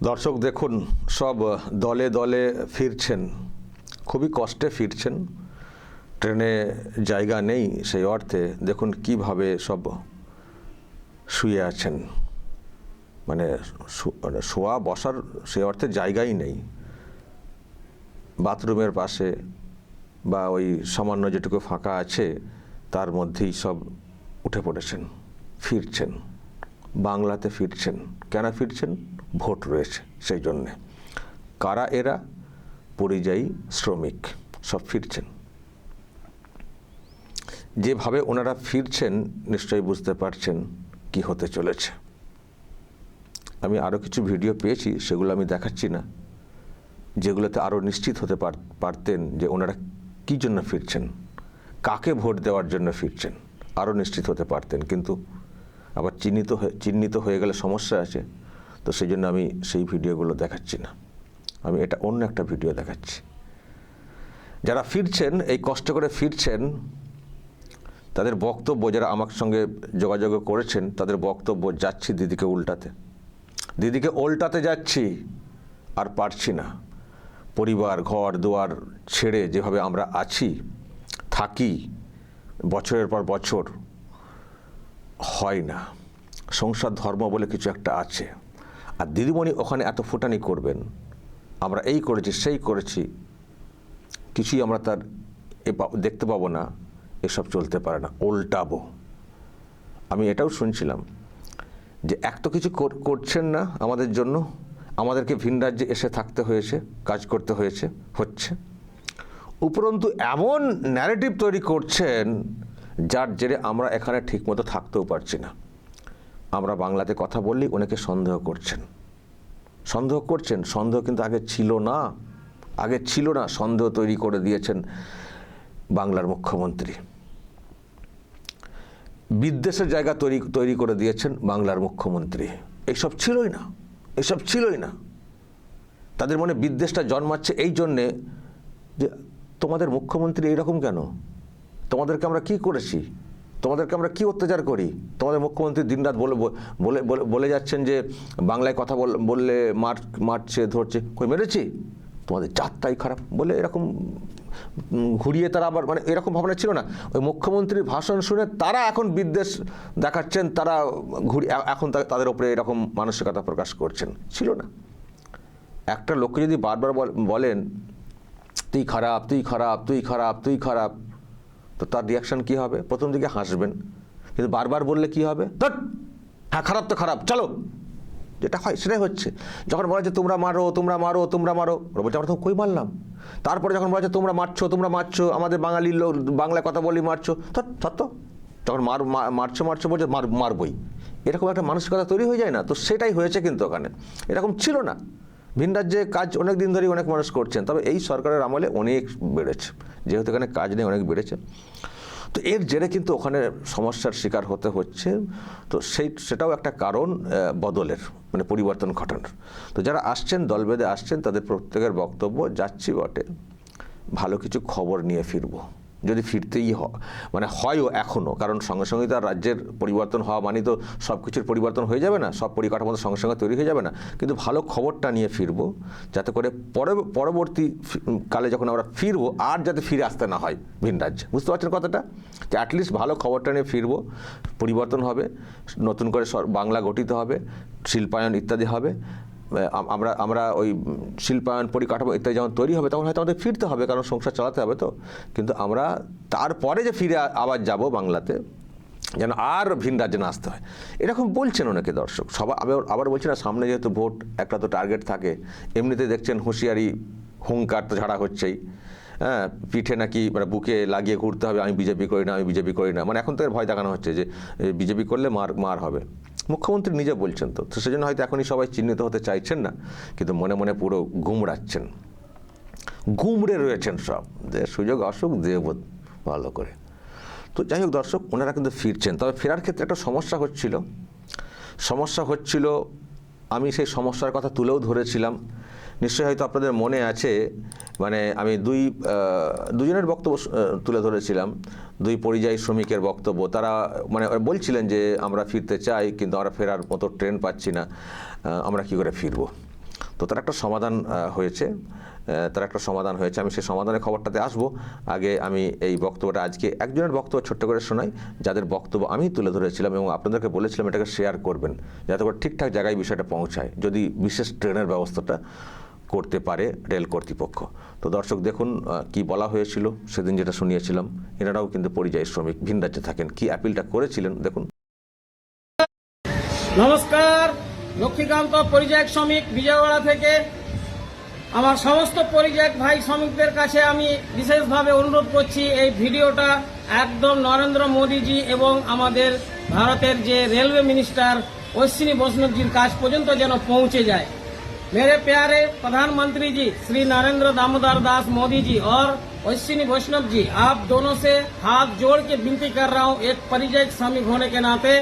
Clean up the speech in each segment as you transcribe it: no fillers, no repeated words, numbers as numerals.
দর্শক দেখুন, সব দলে দলে ফিরছেন, খুবই কষ্টে ফিরছেন। ট্রেনে জায়গা নেই, সেই অর্থে দেখুন কিভাবে সব শুয়ে আছেন। মানে শোয়া বসার সেই অর্থে জায়গাই নেই। বাথরুমের পাশে বা ওই সামান্য যেটুকু ফাঁকা আছে তার মধ্যেই সব উঠে পড়েছেন, ফিরছেন, বাংলাতে ফিরছেন। কেন ফিরছেন? ভোট রয়েছে সেই জন্যে। কারা এরা? পরিযায়ী শ্রমিক, সব ফিরছেন। যেভাবে ওনারা ফিরছেন নিশ্চয়ই বুঝতে পারছেন কি হতে চলেছে। আমি আরও কিছু ভিডিও পেয়েছি, সেগুলো আমি দেখাচ্ছি না, যেগুলোতে আরও নিশ্চিত হতে পারতেন যে ওনারা কী জন্য ফিরছেন, কাকে ভোট দেওয়ার জন্য ফিরছেন, আরও নিশ্চিত হতে পারতেন। কিন্তু আবার চিহ্নিত হয়ে গেলে সমস্যা আছে, তো সেই জন্য আমি সেই ভিডিওগুলো দেখাচ্ছি না। আমি এটা অন্য একটা ভিডিও দেখাচ্ছি। যারা ফিরছেন, এই কষ্ট করে ফিরছেন, তাদের বক্তব্য, যারা আমার সঙ্গে যোগাযোগ করেছেন, তাদের বক্তব্য, যাচ্ছি দিদিকে উল্টাতে যাচ্ছি, আর পারছি না। পরিবার, ঘর দুয়ার ছেড়ে যেভাবে আমরা আছি, থাকি বছরের পর বছর, হয় না। সংসার ধর্ম বলে কিছু একটা আছে। আর দিদিমণি ওখানে এত ফুটানি করবেন, আমরা এই করেছি সেই করেছি, কিছুই আমরা তার দেখতে পাবো না, এসব চলতে পারে না, উল্টাবো। আমি এটাও শুনছিলাম যে এক তো কিছু করছেন না আমাদের জন্য, আমাদেরকে ভিন রাজ্যে এসে থাকতে হয়েছে, কাজ করতে হচ্ছে, উপরন্তু এমন ন্যারেটিভ তৈরি করছেন যার জেরে আমরা এখানে ঠিকমতো থাকতেও পারছি না। আমরা বাংলাতে কথা বললেই অনেকে সন্দেহ করছেন। সন্দেহ কিন্তু আগে ছিল না। সন্দেহ তৈরি করে দিয়েছেন বাংলার মুখ্যমন্ত্রী। বিদ্বেষের জায়গা তৈরি করে দিয়েছেন বাংলার মুখ্যমন্ত্রী। এসব ছিলই না। তাদের মনে বিদ্বেষটা জন্মাচ্ছে এই জন্যে যে তোমাদের মুখ্যমন্ত্রী এইরকম কেন, তোমাদেরকে আমরা কি করেছি, তোমাদেরকে আমরা কি অত্যাচার করি। তোমাদের মুখ্যমন্ত্রী দিনরাত বলে যাচ্ছেন যে বাংলায় কথা বললে মারছে ধরছে, কই মেরেছি, তোমাদের জাতটাই খারাপ বলে এরকম ঘুরিয়ে তারা আবার, মানে এরকম ভাবনা ছিল না। ওই মুখ্যমন্ত্রীর ভাষণ শুনে তারা এখন বিদ্বেষ দেখাচ্ছেন, তারা এখন তাদের ওপরে এরকম মানসিকতা প্রকাশ করছেন। ছিল না। একটা লোককে যদি বারবার বলেন তুই খারাপ, তো তার রিয়াকশন কি হবে? প্রথম দিকে হাসবেন, কিন্তু বারবার বললে কি হবে? হ্যাঁ খারাপ তো খারাপ, চলো। যেটা হয় সেটাই হচ্ছে। যখন বলা যায় তোমরা মারো, ওরা বলছে আমরা তো কই মারলাম। তারপরে যখন বলা যায় তোমরা মারছো, আমাদের বাঙালির লোক, বাংলায় কথা বলি মারছো, সত্য। যখন মারছো বলছে মারবই, এরকম একটা মানসিকতা তৈরি হয়ে যায় না? তো সেটাই হয়েছে। কিন্তু ওখানে এরকম ছিল না। ভিন রাজ্যে কাজ অনেক দিন ধরেই অনেক মানুষ করছেন, তবে এই সরকারের আমলে অনেক বেড়েছে, যেহেতু এখানে কাজ নেই, অনেক বেড়েছে। তো এর জেরে কিন্তু ওখানে সমস্যার শিকার হতে হচ্ছে। তো সেটাও একটা কারণ বদলের, মানে পরিবর্তন ঘটানোর। তো যারা আসছেন, দল বেঁধে আসছেন, তাদের প্রত্যেকের বক্তব্য, যাচ্ছি বটে, ভালো কিছু খবর নিয়ে ফিরবো। যদি ফিরতেই হয়ও এখনও, কারণ সঙ্গে সঙ্গেই তো রাজ্যের পরিবর্তন হওয়া মানে তো সব কিছুর পরিবর্তন হয়ে যাবে না, সব পরিকাঠামো সঙ্গে সঙ্গে তৈরি হয়ে যাবে না। কিন্তু ভালো খবরটা নিয়ে ফিরবো, যাতে করে পরবর্তী কালে যখন আমরা ফিরবো আর যাতে ফিরে আসতে না হয় ভিন রাজ্যে। বুঝতে পারছেন কথাটা? যে অ্যাটলিস্ট ভালো খবরটা নিয়ে ফিরবো, পরিবর্তন হবে, নতুন করে বাংলা গঠিত হবে, শিল্পায়ন ইত্যাদি হবে। আমরা ওই শিল্পায়ন, পরিকাঠামো ইত্যাদি যখন তৈরি হবে, তখন হয়তো আমাদের ফিরতে হবে, কারণ সংসার চালাতে হবে। তো কিন্তু আমরা তারপরে যে ফিরে আবার যাব বাংলাতে, যেন আর ভিন রাজ্যে না আসতে হয়, এরকম বলছেন অনেকে দর্শক। সবাই আবার বলছি না, সামনে যেহেতু ভোট, একটা তো টার্গেট থাকে। এমনিতে দেখছেন হুঁশিয়ারি, হুঙ্কার তো ঝাড়া হচ্ছেই। হ্যাঁ, পিঠে নাকি বুকে লাগিয়ে ঘুরতে হবে, আমি বিজেপি করি না। এখন তো ভয় দেখানো হচ্ছে যে বিজেপি করলে মার হবে। মুখ্যমন্ত্রী নিজে বলছেন। তো সেজন্য হয়তো এখনই সবাই চিহ্নিত হতে চাইছেন না, কিন্তু মনে মনে পুরো গুমড়ে রয়েছেন সব, যে সুযোগ অসুখ দেব ভালো করে। তো যাই হোক দর্শক, ওনারা কিন্তু ফিরছেন। তবে ফেরার ক্ষেত্রে একটা সমস্যা হচ্ছিল। আমি সেই সমস্যার কথা তুলেও ধরেছিলাম। নিশ্চয়ই হয়তো আপনাদের মনে আছে, আমি দুজনের বক্তব্য তুলে ধরেছিলাম, দুই পরিযায়ী শ্রমিকের বক্তব্য। তারা বলছিলেন যে আমরা ফিরতে চাই, কিন্তু আমরা ফেরার মতো ট্রেন পাচ্ছি না, আমরা কি করে ফিরবো। তো তার একটা সমাধান হয়েছে, আমি সেই সমাধানের খবরটাতে আসবো। আগে আমি এই বক্তব্যটা আজকে একজনের বক্তব্য ছোট্ট করে শোনাই, যাদের বক্তব্য আমি তুলে ধরেছিলাম এবং আপনাদেরকে বলেছিলাম এটাকে শেয়ার করবেন, যাতে করে ঠিকঠাক জায়গায় বিষয়টা পৌঁছায়, যদি বিশেষ ট্রেনের ব্যবস্থাটা করতে পারে রেল কর্তৃপক্ষ। তো দর্শক দেখুন কি বলা হয়েছিল সেদিন, যেটা শুনিয়েছিলাম। এনারাও কিন্তু পরিযায়ী শ্রমিক, ভিন রাজ্যে থাকেন, কি অ্যাপিলটা করেছিলেন দেখুন। নমস্কার, লক্ষ্মীকান্ত পরিযায়ক শ্রমিক বিজয়ওয়াড়া থেকে। আমার সমস্ত পরিযায়ক ভাই শ্রমিকদের কাছে আমি বিশেষভাবে অনুরোধ করছি, এই ভিডিওটা একদম নরেন্দ্র মোদীজি এবং আমাদের ভারতের যে রেলওয়ে মিনিস্টার অশ্বিনী বৈষ্ণবজির কাছ পর্যন্ত যেন পৌঁছে যায়। मेरे प्यारे प्रधानमंत्री जी श्री नरेंद्र दामोदर दास मोदी जी और अश्विनी वैष्णव जी, आप दोनों से हाथ जोड़ के विनती कर रहा हूँ, एक परिযায়ক श्रमिक होने के नाते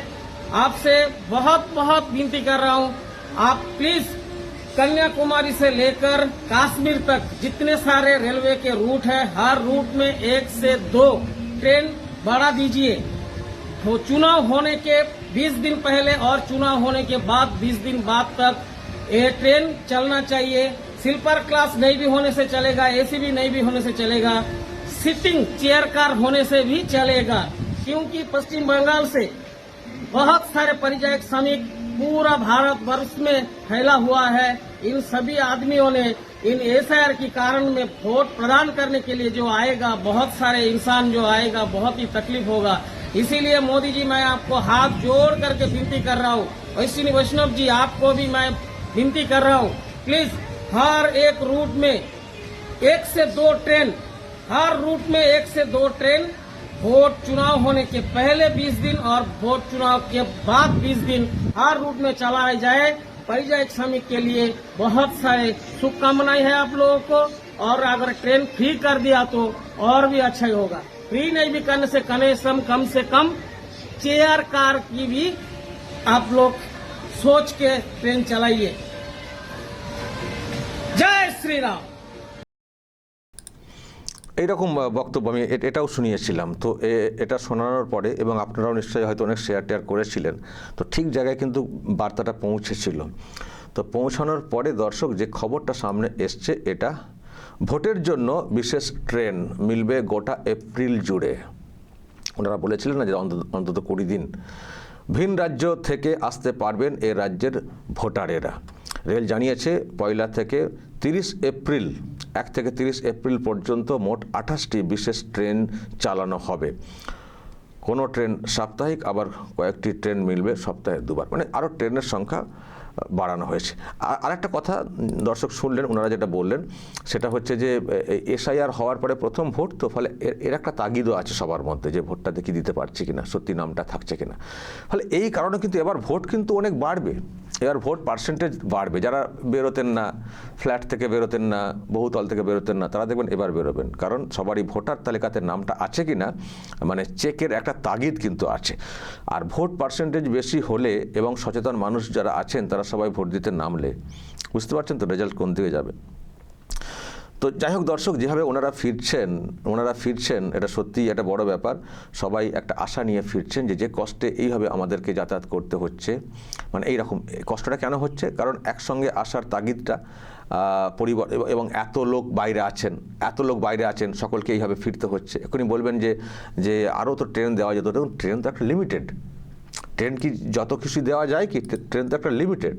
आपसे बहुत बहुत विनती कर रहा हूँ, आप प्लीज कन्याकुमारी से लेकर कश्मीर तक जितने सारे रेलवे के रूट है, हर रूट में 1 से 2 ट्रेन बढ़ा दीजिए। तो चुनाव होने के 20 दिन पहले और चुनाव होने के बाद 20 दिन बाद तक ये ट्रेन चलना चाहिए। स्लीपर क्लास नहीं भी होने से चलेगा, एसी भी नहीं भी होने से चलेगा, सिटिंग चेयर कार होने से भी चलेगा, क्योंकि पश्चिम बंगाल से बहुत सारे परिযায়ক श्रमिक पूरा भारत वर्ष में फैला हुआ है। इन सभी आदमियों ने इन एसआईआर के कारण में वोट प्रदान करने के लिए जो आएगा, बहुत सारे इंसान जो आएगा, बहुत ही तकलीफ होगा। इसीलिए मोदी जी, मैं आपको हाथ जोड़ करके विनती कर रहा हूँ। अश्विनी वैष्णव जी, आपको भी मैं विनती कर रहा हूँ, प्लीज हर एक रूट में 1 से 2 ट्रेन, हर रूट में 1 से 2 ट्रेन वोट चुनाव होने के पहले 20 दिन और वोट चुनाव के बाद 20 दिन हर रूट में चलाया जाए। परिযায়ক श्रमिक के लिए बहुत सारे शुभकामनाएं हैं आप लोगों को, और अगर ट्रेन फ्री कर दिया तो और भी अच्छा ही होगा। फ्री नहीं भी करने से कम से कम चेयर कार की भी आप लोग सोच के ट्रेन चलाइए। जय श्री राम। এইরকম বক্তব্য আমি এটাও শুনিয়েছিলাম। তো এটা শোনানোর পরে, এবং আপনারাও নিশ্চয়ই হয়তো অনেক শেয়ার করেছিলেন, তো ঠিক জায়গায় কিন্তু বার্তাটা পৌঁছেছিল। তো পৌঁছানোর পরে দর্শক যে খবরটা সামনে এসছে, এটা ভোটের জন্য বিশেষ ট্রেন মিলবে গোটা এপ্রিল জুড়ে। ওনারা বলেছিলেন না যে অন্তত 20 দিন ভিন রাজ্য থেকে আসতে পারবেন এ রাজ্যের ভোটারেরা। রেল জানিয়েছে 1 থেকে 30 এপ্রিল 1 থেকে 30 এপ্রিল পর্যন্ত মোট 28টি বিশেষ ট্রেন চালানো হবে। কোনো ট্রেন সাপ্তাহিক, আবার কয়েকটি ট্রেন মিলবে সপ্তাহে 2 বার, মানে আরও ট্রেনের সংখ্যা বাড়ানো হয়েছে। আর একটা কথা দর্শক শুনলেন, ওনারা যেটা বললেন সেটা হচ্ছে যে এসআইআর হওয়ার পরে প্রথম ভোট, তো ফলে এর একটা তাগিদও আছে সবার মধ্যে যে ভোটটা দেখি দিতে পারছি কিনা, সত্যি নামটা থাকছে কিনা। ফলে এই কারণে কিন্তু এবার ভোট কিন্তু অনেক বাড়বে, এবার ভোট পার্সেন্টেজ বাড়বে। যারা বেরোতেন না, ফ্ল্যাট থেকে বেরোতেন না, বহুতল থেকে বেরোতেন না, তারা দেখবেন এবার বেরোবেন, কারণ সবারই ভোটার তালিকাতে নামটা আছে কিনা, মানে চেকের একটা তাগিদ কিন্তু আছে। আর ভোট পার্সেন্টেজ বেশি হলে এবং সচেতন মানুষ যারা আছেন তারা সবাই ভোট দিতে নামলে, বুঝতে পারছেন তো রেজাল্ট কোন দিকে যাবে। তো যাই হোক দর্শক, যেভাবে ওনারা ফিরছেন এটা সত্যিই একটা বড় ব্যাপার। সবাই একটা আশা নিয়ে ফিরছেন যে কষ্টে এইভাবে আমাদেরকে যাতায়াত করতে হচ্ছে, মানে এইরকম কষ্টটা কেন হচ্ছে, কারণ একসঙ্গে আসার তাগিদটা পরিবার এবং এত লোক বাইরে আছেন, সকলকে এইভাবে ফিরতে হচ্ছে। এখনই বলবেন যে আরও তো ট্রেন দেওয়া যেত, দেখুন ট্রেন তো একটা লিমিটেড, ট্রেন কি যত কিছু দেওয়া যায় কি, ট্রেন তো একটা লিমিটেড।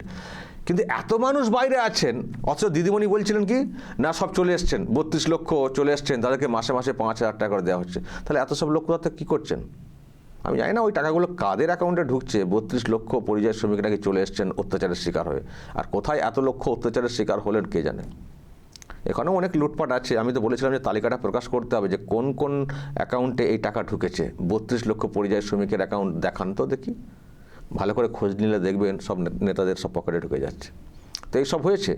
কিন্তু এত মানুষ বাইরে আছেন, অথচ দিদিমণি বলছিলেন কি না সব চলে এসছেন, 32 লক্ষ চলে এসছেন, তাদেরকে মাসে 5,000 টাকা করে দেওয়া হচ্ছে। তাহলে এত সব লোক কোথা কী করছেন আমি জানি না, ওই টাকাগুলো কাদের অ্যাকাউন্টে ঢুকছে। 32 লক্ষ পরিযায়ী শ্রমিক নাকি চলে এসছেন অত্যাচারের শিকার হয়ে, আর কোথায় এত লক্ষ অত্যাচারের শিকার হলেন কে জানে। এখানেও অনেক লুটপাট আছে। আমি তো বলেছিলাম যে তালিকাটা প্রকাশ করতে হবে যে কোন কোন অ্যাকাউন্টে এই টাকা ঢুকেছে। 32 লক্ষ পরিযায়ী শ্রমিকের অ্যাকাউন্ট দেখান তো দেখি, ভালো করে খোঁজ নিলে দেখবেন সব নেতাদের সব পকেটে ঢুকে যাচ্ছে। তো এই সব হয়েছে,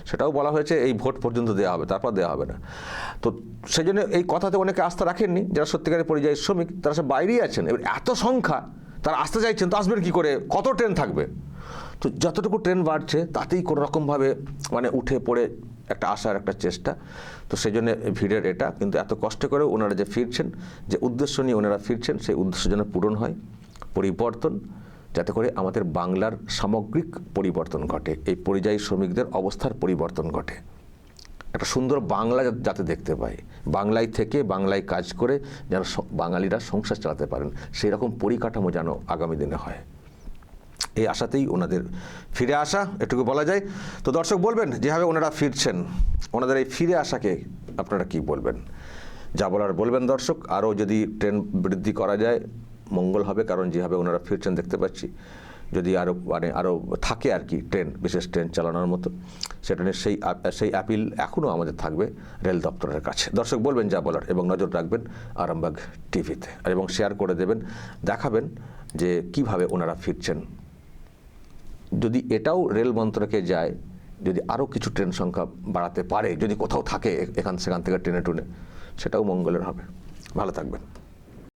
সেটাও বলা হয়েছে এই ভোট পর্যন্ত দেওয়া হবে, তারপর দেওয়া হবে না। তো সেই জন্য এই কথাতে অনেকে আস্থা রাখেননি, যারা সত্যিকারের পরিযায়ী শ্রমিক তারা সব বাইরেই আছেন। এবার এত সংখ্যা, তারা আসতে চাইছেন, তো আসবেন কী করে, কত ট্রেন থাকবে। তো যতটুকু ট্রেন বাড়ছে তাতেই কোনো রকমভাবে মানে উঠে পড়ে একটা আসার একটা চেষ্টা। তো সেই জন্য ভিড়ের এটা, কিন্তু এত কষ্ট করেও ওনারা যে ফিরছেন, যে উদ্দেশ্য নিয়ে ওনারা ফিরছেন, সেই উদ্দেশ্য যেন পূরণ হয়। পরিবর্তন যাতে করে আমাদের বাংলার সামগ্রিক পরিবর্তন ঘটে, এই পরিযায়ী শ্রমিকদের অবস্থার পরিবর্তন ঘটে, একটা সুন্দর বাংলা যাতে দেখতে পাই, বাংলায় থেকে বাংলায় কাজ করে যেন বাঙালিরা সংসার চালাতে পারেন, সেই রকম পরিকাঠামো যেন আগামী দিনে হয়, এই আশাতেই ওনাদের ফিরে আসা, এটুকু বলা যায়। তো দর্শক বলবেন যেভাবে ওনারা ফিরছেন, ওনাদের এই ফিরে আসাকে আপনারা কি বলবেন? যা বলার বলবেন দর্শক। আরও যদি ট্রেন বৃদ্ধি করা যায় মঙ্গল হবে, কারণ যেভাবে ওনারা ফিরছেন দেখতে পাচ্ছি, যদি আরও থাকে আর কি ট্রেন, বিশেষ ট্রেন চালানোর মতো, সেটা নিয়ে সেই অ্যাপিল এখনও আমাদের থাকবে রেল দপ্তরের কাছে। দর্শক বলবেন যা বলার, এবং নজর রাখবেন আরামবাগ টিভিতে, এবং শেয়ার করে দেবেন, দেখাবেন যে কিভাবে ওনারা ফিরছেন। যদি এটাও রেল মন্ত্রকে যায়, যদি আরও কিছু ট্রেন সংখ্যা বাড়াতে পারে, যদি কোথাও থাকে এখান সেখান থেকে ট্রেনে টুনে, সেটাও মঙ্গলের হবে। ভালো থাকবেন।